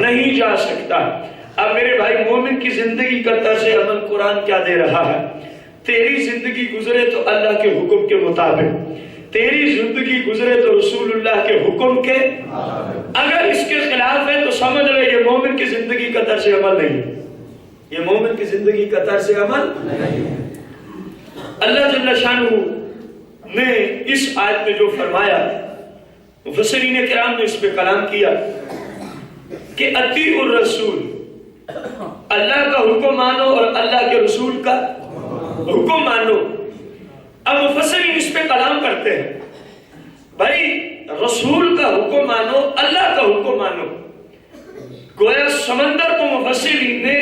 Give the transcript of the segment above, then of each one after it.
نہیں جا سکتا۔ اب میرے بھائی مومن کی زندگی کا طرز عمل قرآن کیا دے رہا ہے؟ تیری زندگی گزرے تو اللہ کے حکم کے مطابق، تیری زندگی گزرے تو رسول اللہ کے حکم کے، اگر اس کے خلاف ہے تو سمجھ لے یہ مومن کی زندگی کا طرز عمل نہیں، یہ مومن کی زندگی کا طرز عمل نہیں۔ اللہ جل شانہ نے اس آیت میں جو فرمایا، مفسرین کرام نے اس پہ کلام کیا کہ اطیعوا الرسول، اللہ کا حکم مانو اور اللہ کے رسول کا حکم مانو۔ اب مفسرین اس پہ کلام کرتے ہیں، بھائی رسول کا حکم مانو، اللہ کا حکم مانو۔ گویا سمندر کو مفسرین نے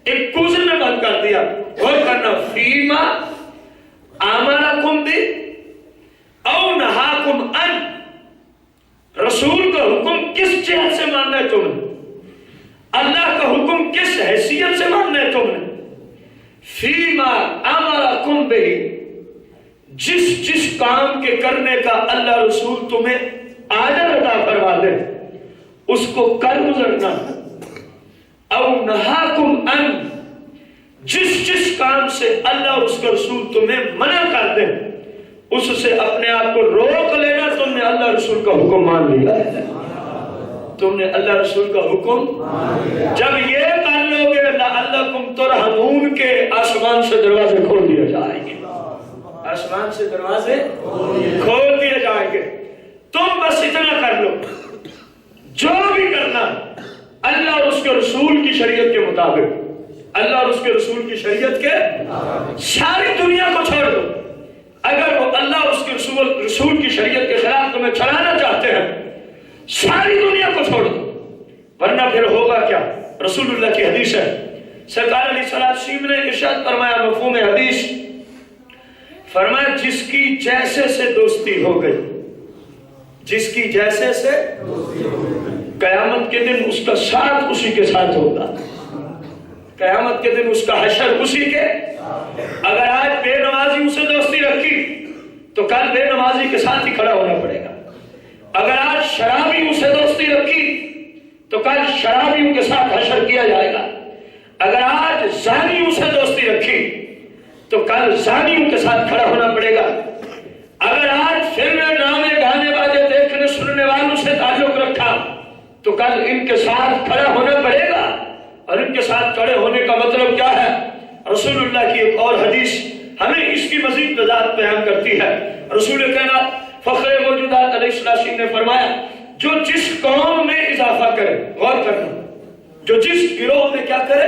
ایک کوزے میں بند کر دیا۔ غور کرنا، فیما آمرکم بہ او نہاکم ان، رسول کا حکم کس جہت سے ماننا ہے تم نے، اللہ کا حکم کس حیثیت سے ماننا ہے تم نے۔ فیما امرکم بہ، جس کام کے کرنے کا اللہ رسول تمہیں آرڈر عطا فرما دے اس کو کر گزرنا۔ او نہاکم ان، جس کام سے اللہ اور اس کا رسول تمہیں منع کر دے اس سے اپنے آپ کو روک لینا۔ تم نے اللہ رسول کا حکم مان لیا، تم نے اللہ رسول کا حکم جب یہ کر لو گے لعلکم ترحمون کے آسمان سے دروازے کھول دیے جائیں گے، آسمان سے دروازے کھول دیے جائیں گے۔ تم بس اتنا کر لو، جو بھی کرنا اللہ اور اس کے رسول کی شریعت کے مطابق، اللہ اور اس کے رسول کی شریعت کے، ساری دنیا کو چھوڑ دو۔ اگر وہ اللہ اور اس کے رسول کی شریعت کے خلاف تمہیں چلانا چاہتے ہیں ساری دنیا کو چھوڑ دو، ورنہ پھر ہوگا کیا؟ رسول اللہ کی حدیث ہے، سرکار علیہ السلام نے ارشاد فرمایا، مفہوم حدیث فرمایا جس کی جیسے سے دوستی ہو گئی، جس کی جیسے سے قیامت کے دن اس کا ساتھ اسی کے ساتھ ہوگا، قیامت کے دن اس کا حشر اسی کے۔ اگر آج بے نمازیوں سے دوستی رکھی تو کل بے نمازی کے ساتھ ہی کھڑا ہونا پڑے گا۔ اگر آج شرابیوں سے دوستی رکھی تو کل شرابیوں کے ساتھ حشر کیا جائے گا۔ اگر آج زانیوں سے دوستی رکھی تو کل زانیوں کے ساتھ کھڑا ہونا پڑے گا۔ اگر آج فلمیں، ڈرامے، گانے باجے دیکھنے سننے والوں سے تعلق رکھا تو کل ان کے ساتھ کھڑا ہونا پڑے گا۔ اور ان کے ساتھ کھڑے ہونے کا مطلب کیا ہے؟ رسول اللہ کی ایک اور حدیث ہمیں اس کی مزید وضاحت بیان کرتی ہے۔ رسول کائنات فخر موجودات علیہ السلام نے فرمایا جو جس قوم میں اضافہ کرے، غور کرنا، جو جس گروہ میں کیا کرے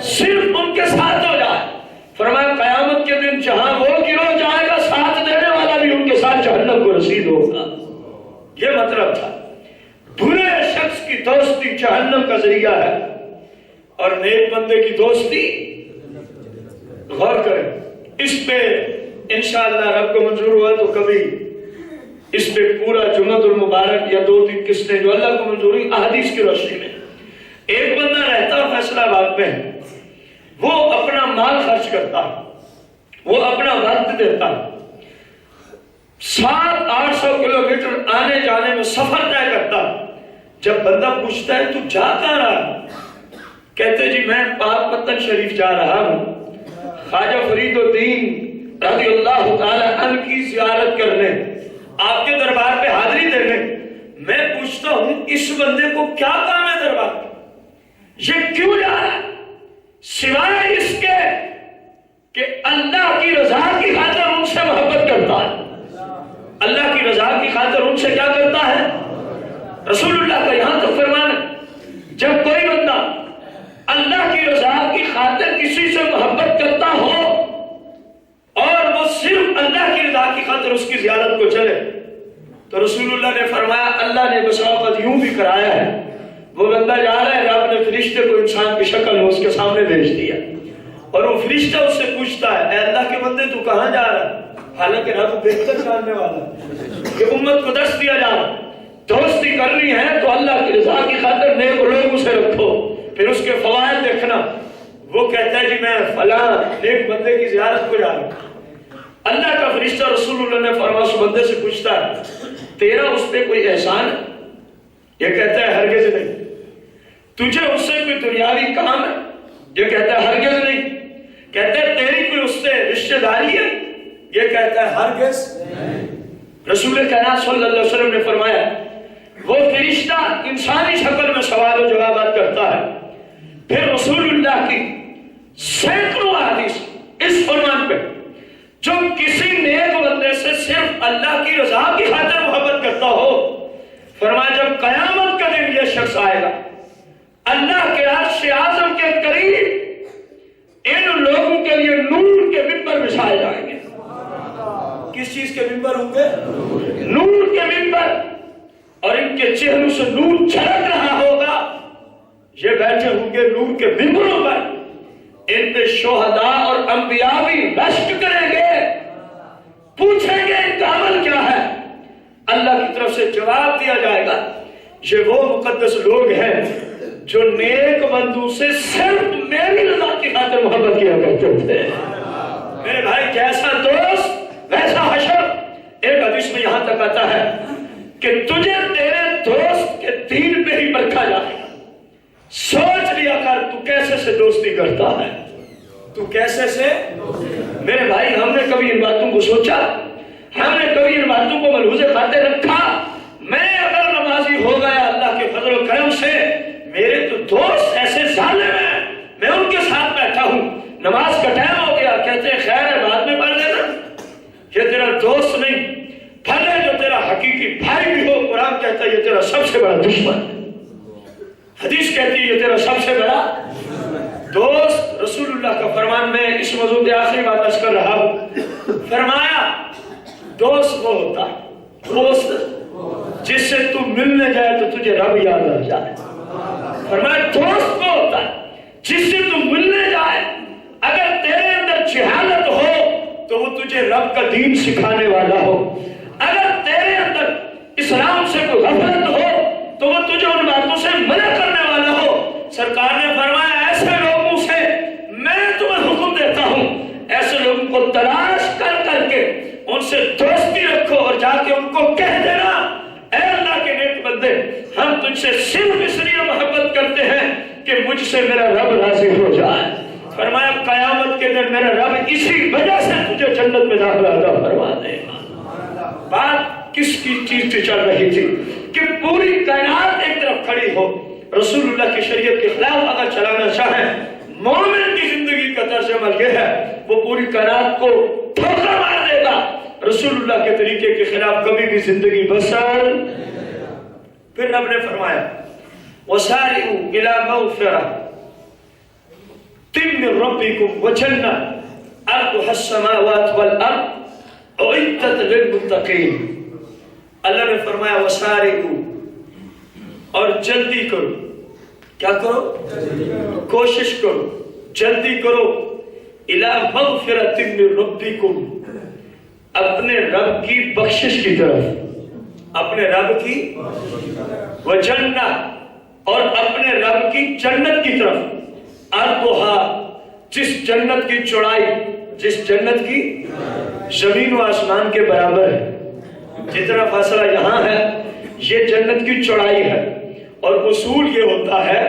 صرف ان کے ساتھ ہو جائے، فرمایا قیامت کے دن جہاں وہ گروہ جائے گا ساتھ دینے والا بھی ان کے ساتھ جہنم کو رسید ہوگا۔ یہ مطلب تھا برے شخص کی دوستی جہنم کا ذریعہ ہے اور نیک بندے کی دوستی، غور کریں اس پہ انشاءاللہ رب کو منظور ہوا تو کبھی اس پہ پورا جمعۃ المبارک یا 2-3 قسطیں جو اللہ کو منظور ہوئی احادیث کی روشنی میں۔ ایک بندہ رہتا فیصلہ آباد میں، وہ اپنا مال خرچ کرتا ہے، وہ اپنا وقت دیتا ہے، 700-800 کلومیٹر آنے جانے میں سفر طے کرتا ہے۔ جب بندہ پوچھتا ہے تو جا کہاں رہا؟ کہتے جی میں پاک پتن شریف جا رہا ہوں خواجہ فرید الدین رضی اللہ تعالی عنہ کی زیارت کرنے، آپ کے دربار پہ حاضری دینے۔ میں پوچھتا ہوں اس بندے کو کیا کام ہے دربار پہ، یہ کیوں جا رہا ہے؟ سوائے اس کے کہ اللہ کی رضا کی خاطر ان سے محبت کرتا ہے، اللہ کی رضا کی خاطر ان سے کیا کرتا ہے؟ رسول اللہ کا یہاں تو فرمان ہے جب کوئی بندہ اللہ کی رضا کی خاطر کسی سے محبت کرتا ہو اور وہ صرف اللہ کی رضا کی خاطر اس کی زیارت کو چلے تو رسول اللہ نے فرمایا اللہ نے بس اوقات یوں بھی کرایا ہے، وہ بندہ جا رہا ہے، رب نے فرشتے کو انسان کی شکل میں اس کے سامنے بھیج دیا اور وہ فرشتہ اس سے پوچھتا ہے اے اللہ کے بندے تو کہاں جا رہا ہے؟ حالانکہ رب بہتر جاننے والا ہے کہ امت کو درس دیا جا رہا ہے دوستی کرنی ہے تو اللہ کی رضا کی خاطر نیک لوگوں سے رکھو، پھر اس کے فوائد دیکھنا۔ وہ کہتا ہے جی میں فلاں نیک بندے کی زیارت کو جا رہا ہوں۔ اللہ کا فرشتہ رسول اللہ نے فرمایا اس بندے سے پوچھتا ہے تیرا اس پہ کوئی احسان ہے؟ یہ کہتا ہے ہرگز نہیں. تجھے اس سے کوئی دنیاوی کام ہے؟ یہ کہتا ہے ہرگز نہیں. کہتا ہے تیری کوئی اس سے رشتہ داری ہے؟ یہ کہتا ہے ہرگز نہیں. رسول کائنات صلی اللہ علیہ وسلم نے فرمایا وہ فرشتہ انسانی شکل میں سوال و جوابات کرتا ہے. پھر رسول اللہ کی سینکڑوں حدیث اس فرمان پہ جو کسی نیک بندے سے صرف اللہ کی رضا کی خاطر محبت کرتا ہو، فرمایا جب قیامت کا دن یہ شخص آئے گا اللہ کے عرش اعظم کے قریب ان لوگوں کے لیے نور کے ممبر بچھائے جائیں گے. کس چیز کے ممبر ہوں گے؟ نور کے ممبر. اور ان کے چہروں سے نور چھلک رہا ہوگا. یہ بیٹھے ہوں گے نور کے ممبروں پر. ان پہ شہداء اور انبیاء بھی رشک کریں گے، پوچھیں گے ان کا عمل کیا ہے. اللہ کی طرف سے جواب دیا جائے گا یہ وہ مقدس لوگ ہیں جو نیک بندوں سے صرف میری رضا کی خاطر محبت کیا کرتے تھے. میرے بھائی جیسا دوست ویسا حشر. ایک حدیث میں یہاں تک آتا ہے کہ تجھے تیرے دوست کے دین پہ ہی پرکھا جائے گا. سوچ لیا کر تو کیسے سے دوستی کرتا ہے، تو کیسے سے. میرے بھائی ہم نے کبھی ان باتوں کو سوچا؟ ہم نے کبھی ان باتوں کو ملحوظ خاطر رکھا؟ میں اگر نمازی ہو گیا اللہ کے فضل و کرم سے، میرے تو دوست ایسے ظالم ہیں، میں ان کے ساتھ بیٹھا ہوں، نماز کا ٹائم ہو گیا، کہتے ہیں خیر ہے بعد میں پڑھ لینا. یہ تیرا دوست نہیں، بھلے جو تیرا حقیقی بھائی بھی ہو، قرآن کہتا ہے یہ تیرا سب سے بڑا دشمن. حدیث کہتی ہے یہ تیرا سب سے بڑا دوست. رسول اللہ کا فرمان میں اس موضوع پہ آخری بات عرض کر رہا ہوں. فرمایا دوست وہ ہوتا ہے، دوست جس سے تو ملنے جائے تو تجھے رب یاد آ جائے. فرمایا دوست وہ ہوتا ہے جس سے تو ملنے جائے اگر تیرے اندر جہالت ہو تو وہ تجھے رب کا دین سکھانے والا ہو. اگر تیرے اندر اسلام سے کوئی غفلت ہو تو وہ تجھے ان باتوں سے منع کرنے والا ہو. سرکار نے فرمایا ایسے لوگوں سے میں تمہیں حکم دیتا ہوں ایسے لوگوں کو تلاش کر کر کے ان سے دوستی رکھو اور جا کے ان کو کہہ دینا اے اللہ کے نیک بندے ہم تجھ سے صرف اس لیے محبت کرتے ہیں کہ مجھ سے میرا رب راضی ہو جائے. فرمایا قیامت کے دن میرا رب اسی وجہ سے تجھے جنت میں داخلہ عطا فرما دے گا. بات کس کی چیز سے چل رہی تھی کہ پوری کائنات ایک طرف کھڑی ہو، رسول اللہ کی شریعت کے خلاف اگر چلانا چاہیں، مومن کی زندگی کا طرز عمل یہ ہے وہ پوری کائنات کو دھوکہ مار دے گا. رسول اللہ کے طریقے کے خلاف کبھی بھی زندگی بسر. پھر رب نے فرمایا وَسَارِعُوا إِلَى مَغْفِرَةٍ مِّن رَبِّكُمْ وَجَنَّةٍ عَرْضُهَا السَّمَاوَاتُ وَالْأَرْضُ أُعِدَّتْ لِلْمُتَّقِينَ. اللہ نے فرمایا وَسَارِعُوا اور جلدی کرو. کیا کرو؟ کوشش کرو، جلدی کرو. إِلَى مَغْفِرَةٍ مِّن رَبِّكُمْ اپنے رب کی بخشش کی طرف، اپنے رب کی وجنہ اور اپنے رب کی جنت کی طرف. عرضها جس جنت کی چوڑائی، جس جنت کی زمین و آسمان کے برابر ہے. جتنا فاصلہ یہاں ہے یہ جنت کی چوڑائی ہے. اور اصول یہ ہوتا ہے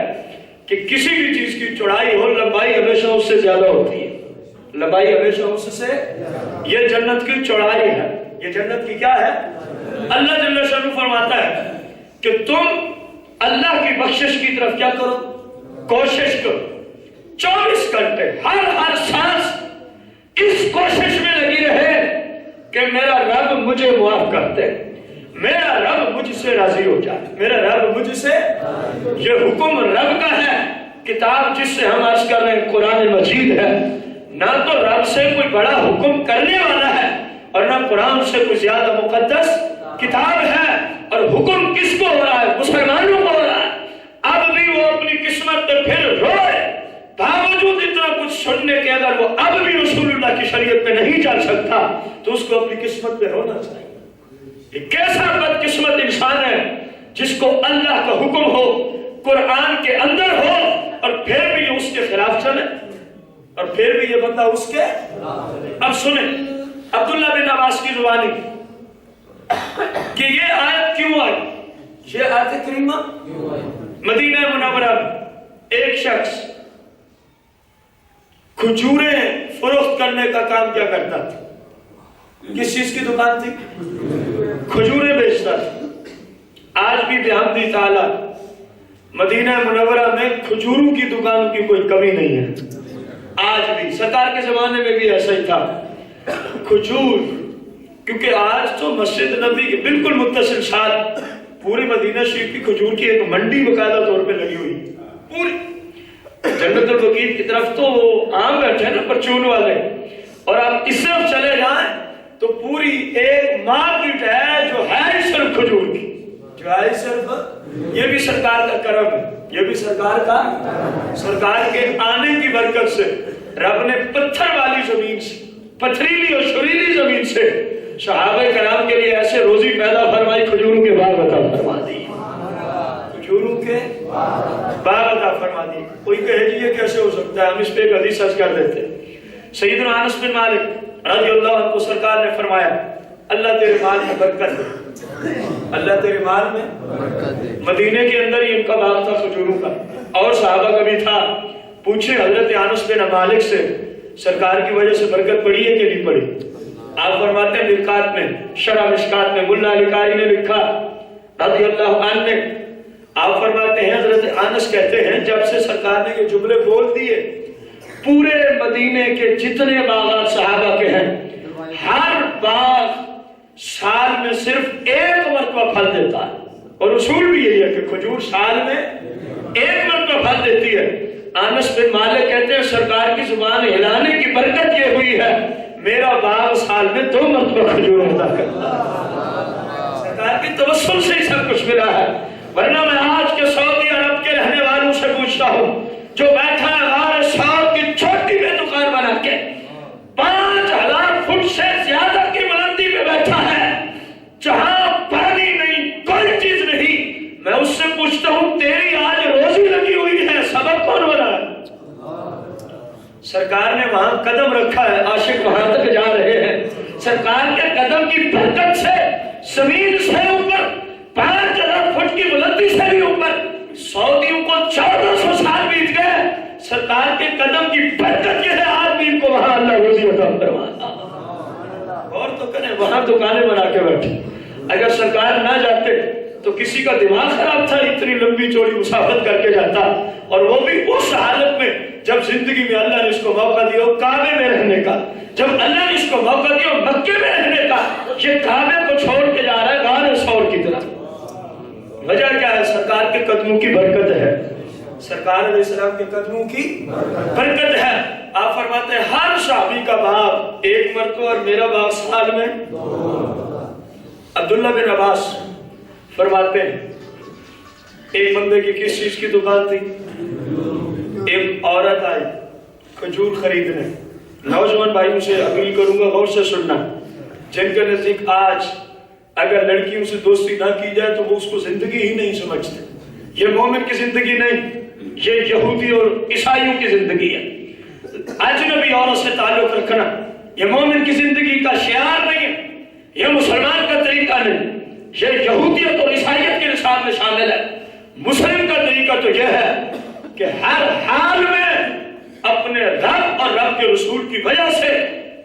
کہ کسی بھی چیز کی چوڑائی ہو لمبائی ہمیشہ اس سے زیادہ ہوتی ہے. لمبائی ہمیشہ اس سے، یہ جنت کی چوڑائی ہے. یہ جنت کی کیا ہے؟ اللہ جل شانہ فرماتا ہے کہ تم اللہ کی بخشش کی طرف کیا کرو؟ کوشش کرو. 24 گھنٹے ہر سانس اس کوشش میں لگی رہے کہ میرا رب مجھے معاف کر دے، میرا رب مجھ سے راضی ہو جائے، میرا رب مجھ سے. یہ حکم رب کا ہے. کتاب جس سے ہم عرض کر رہے ہیں قرآن مجید ہے. نہ تو رب سے کوئی بڑا حکم کرنے والا ہے اور نہ قرآن سے کوئی زیادہ مقدس کتاب ہے. اور حکم کس کو ہو رہا ہے؟ مسلمانوں کو ہو رہا ہے. اب بھی وہ اپنی قسمت پہ پھر روئے، باوجود اتنا کچھ سننے کے اگر وہ اب بھی رسول اللہ کی شریعت پہ نہیں چل سکتا تو اس کو اپنی قسمت پہ رونا چاہیے. یہ کیسا بدقسمت انسان ہے جس کو اللہ کا حکم ہو، قرآن کے اندر ہو اور پھر بھی یہ اس کے خلاف چلے، اور پھر بھی یہ بندہ اس کے. اب سنیں عبداللہ بن عباس کی زبانی کہ یہ آیت کیوں آئی. یہ آیت کریمہ مدینہ منورہ میں ایک شخص کھجوریں فروخت کرنے کا کام کیا کرتا تھا؟ کس چیز کی دکان تھی؟ کھجوریں بیچتا تھا۔ آج بھی بحمد تعالی مدینہ منورہ میں کھجوروں کی دکان کی کوئی کمی نہیں ہے۔ آج بھی سرکار کے زمانے میں بھی ایسا ہی تھا۔ کھجور، کیونکہ آج تو مسجد نبی کے بالکل متصل ساتھ پورے مدینہ شریف کی کھجور کی ایک منڈی باقاعدہ طور پہ لگی ہوئی، پوری جنت البقیع کی طرف تو وہ عام بیٹھے ہیں نا پرچون والے، اور آپ اس طرف چلے جائیں تو پوری ایک مارکیٹ ہے جو ہے صرف کھجور کی، جو ہے صرف، یہ بھی سرکار کا کرم ہے، یہ بھی سرکار کا، سرکار کے آنے کی برکت سے رب نے پتھر والی زمین سے، پتھریلی اور شریلی زمین سے صحابہ کرام کے لیے ایسے روزی پیدا فرمائی، کھجوروں کے باغ عطا فرما دی، کھجوروں کے باغ عطا فرما دی۔ کوئی کہے جی یہ کیسے ہو سکتا ہے؟ ہم اس پہ ایک حدیث سچ کر دیتے ہیں۔ سیدنا انس بن مالک رضی اللہ عنہ کو سرکار نے فرمایا اللہ تیرے مال میں برکت دے، اللہ تیرے مال میں برکت دے۔ مدینے کے اندر ہی ان کا باغ تھا کھجوروں کا، اور صحابہ کا بھی تھا۔ پوچھے حضرت انس بن مالک سے سرکار کی وجہ سے برکت پڑی ہے کہ نہیں پڑی؟ آپ فرماتے ہیں مشکات میں، شرح مشکات میں ملا علی قاری نے لکھا رضی اللہ عنہ نے، آپ فرماتے ہیں حضرت انس کہتے ہیں جب سے سرکار نے یہ جملے بول دیے، پورے مدینے کے جتنے باغات صحابہ کے ہیں، ہر باغ سال میں صرف ایک مرتبہ پھل دیتا ہے، اور اصول بھی یہی ہے کہ کھجور سال میں ایک مرتبہ پھل دیتی ہے۔ انس بن مالک کہتے ہیں سرکار کی زبان ہلانے کی برکت یہ ہوئی ہے میرا باغ سال میں 2 مرتبہ کھجور ہوتا کرتا، سرکار کی توسل سے ہی سب کچھ ملا ہے۔ ورنہ میں آج کے سعودی عرب کے رہنے والوں سے پوچھتا ہوں جو بیٹھا ہے غار سعود کی چھوٹی میں دکان بنا کے 5000 فٹ سے زیادہ کی بلندی پہ بیٹھا ہے، جہاں پانی نہیں، کوئی چیز نہیں، میں اس سے پوچھتا ہوں تیری آج روزی لگی ہوئی ہے، سبب کون ہو رہا ہے؟ سرکار نے وہاں قدم رکھا ہے، عاشق وہاں تک جا رہے ہیں، سرکار کے قدم کی برکت سے زمین سے اوپر 5000 فٹ کی بلندی سے بھی اوپر سعودیوں کو 1400 سال بیت گئے، سرکار کے قدم کی برکت یہ ہے آدمی کو وہاں اللہ روزی عطا فرماتا۔ اور تو کریں وہاں دکانیں بنا کے بیٹھے، اگر سرکار نہ جاتے تو کسی کا دماغ خراب تھا اتنی لمبی چوڑی مسافت کر کے جاتا، اور وہ بھی اس حالت میں جب زندگی میں اللہ نے اس کو موقع دیا کعبے میں رہنے کا، جب اللہ نے اس کو موقع دیا مکے میں رہنے کا، یہ کعبے کو چھوڑ کے جا رہا ہے غار ثور کی طرف۔ وجہ کیا ہے؟ سرکار کے قدموں کی برکت ہے، سرکار علیہ السلام کے قدموں کی برکت ہے۔ آپ فرماتے ہیں ہر صحابی کا باغ ایک مرتبہ اور میرا باغ سال میں 2۔ عبداللہ بن عباس فرماتے ہیں ایک بندے کی کس چیز کی دکان تھی؟ ایک عورت آئی کھجور خریدنے۔ نوجوان بھائیوں سے اپیل کروں گا غور سے سننا، جن کے نزدیک آج اگر لڑکیوں سے دوستی نہ کی جائے تو وہ اس کو زندگی ہی نہیں سمجھتے، یہ مومن کی زندگی نہیں، یہ یہودی اور عیسائیوں کی زندگی ہے۔ اجنبی عورت سے تعلق رکھنا یہ مومن کی زندگی کا شعار نہیں ہے، یہ مسلمان کا طریقہ نہیں، یہ یہودیت اور عیسائیت کے نصاب میں شامل ہے۔ مسلم کا طریقہ تو یہ ہے کہ ہر حال میں اپنے رب اور رب کے رسول کی وجہ سے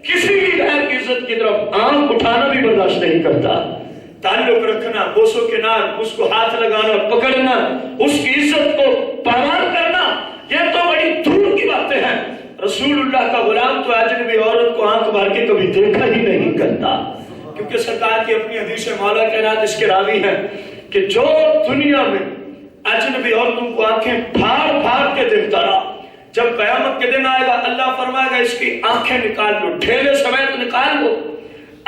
کسی بھی غیر کی عزت کی طرف آنکھ اٹھانا بھی برداشت نہیں کرتا، تعلق رکھنا، بوس و کنار، اس کو ہاتھ لگانا، پکڑنا، اس کی عزت کو پروان کرنا، یہ تو بڑی دور کی باتیں ہیں۔ رسول اللہ کا غلام تو اجنبی عورت کو آنکھ مار کے کبھی دیکھا ہی نہیں کرتا، کیونکہ سرکار کی اپنی حدیث مولا کائنات اس کے راوی ہیں کہ جو دنیا میں اجنبی عورتوں کو آنکھیں پھاڑ پھاڑ کے دیکھتا رہا، جب قیامت کے دن آئے گا اللہ فرمائے گا اس کی آنکھیں نکال لو، ڈھیلے سمیت نکال لو۔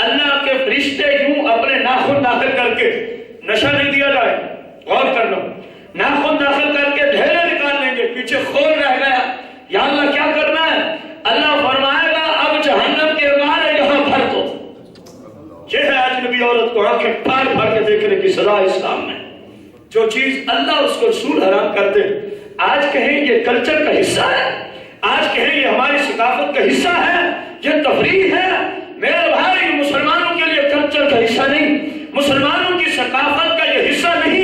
اللہ کے فرشتے یوں اپنے ناخن داخل کر کے، نشہ نہیں دیا جائے، غور کر لو، ناخن داخل کر کے ڈھیلے نکال لیں گے، پیچھے خون رہ گیا، یا اللہ کیا کرنا ہے؟ اللہ فرمائے گا اب جہنم کے غار یہاں بھر دو۔ یہ ہے اجنبی عورت کو آنکھیں پھاڑ پھاڑ کے دیکھنے کی سزا اسلام میں۔ جو چیز اللہ اس کو رسول حرام کرتے آج کہیں یہ کلچر کا حصہ ہے، آج کہیں یہ ہماری ثقافت کا حصہ ہے، یہ تفریح ہے، میرے بھائی مسلمانوں کے لیے کلچر کا حصہ نہیں، مسلمانوں کی ثقافت کا یہ حصہ نہیں